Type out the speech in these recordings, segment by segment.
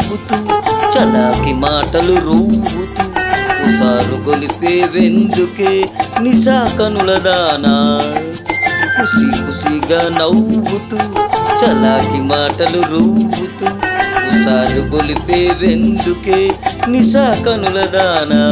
నవ్వుతూ చలాకి మాటలు రూవుతూ ఉసారు గొలిపే వెందుకే నిశా కనుల దానా కుసి కుసిగా నవ్వుతూ చలాకి మాటలు రూవుతూ ఉసారు గొలిపే వెందుకే నిశా కనుల దానా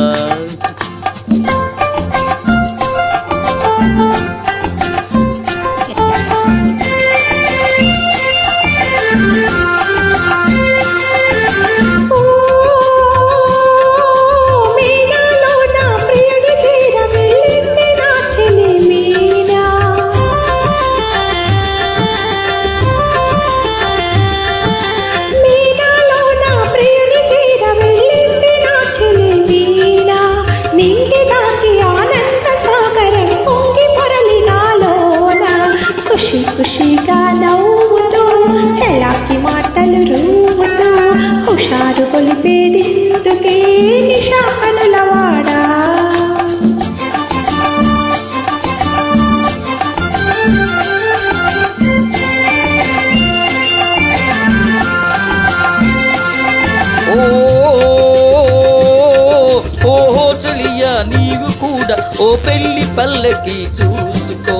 ఖుషిగా నవ్వుతూ చలాకి మాటలు రూవుతూ హుషారు కొలిపేదిందుకే నిశా కనులవాడా ఓహో చెలియా నీవు కూడా ఓ పెళ్లి పల్లకి చూసుకో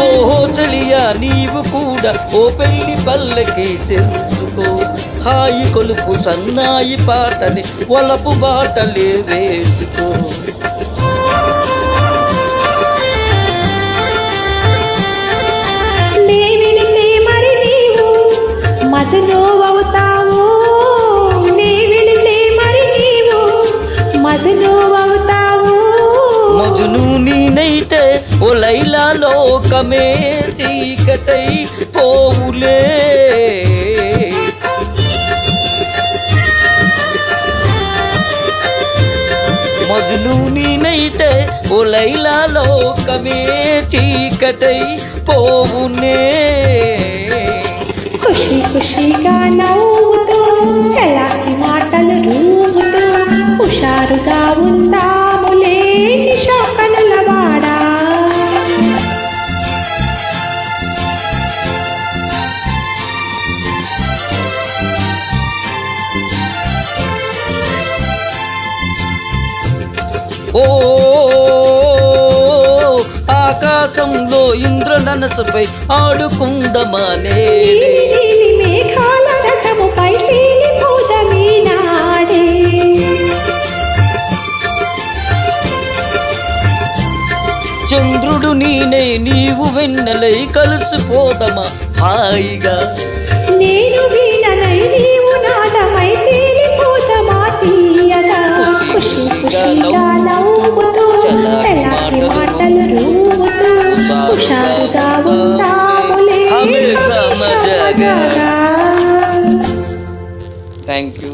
ఓహో చెలియా నీవు కూడా ఓ పెళ్లి పల్లకి చేసుకో హాయి కొలుపు సన్నాయి పాటని వలపు బాటలే వేసుకో మరి నీవు మజను అవుతావు మరి నీవు మజను అవుతావు మజను నీనైతే ఓ లైలా లోకమే చీకటై పోవులే మజను నీనైతే ఓ లైలా లోకమే చీకటై పోవునే ఖుషిగా నవ్వుతూ చలాకి మాటలు రూవుతూ హుషారుగా ఉందాములే నిశా కనులవాడా ఓ ఆకాశంలో ఇంద్రధనస్సుపై ఆడుకుందమా నేడే మేఘాల రథముపై తేలిపోదమీనాడే చంద్రుడు నీనే నీవు వెన్నెలై కలిసిపోదమా హాయిగా నేను వీణనై నీవు నాదమై తేలిపోదమా తీయగా ఖుషిగా నవ్వుతూ చలాకి మాటలు రూవుతూ హుషారుగా ఉందాములే హమేషా మజాగా. Thank you.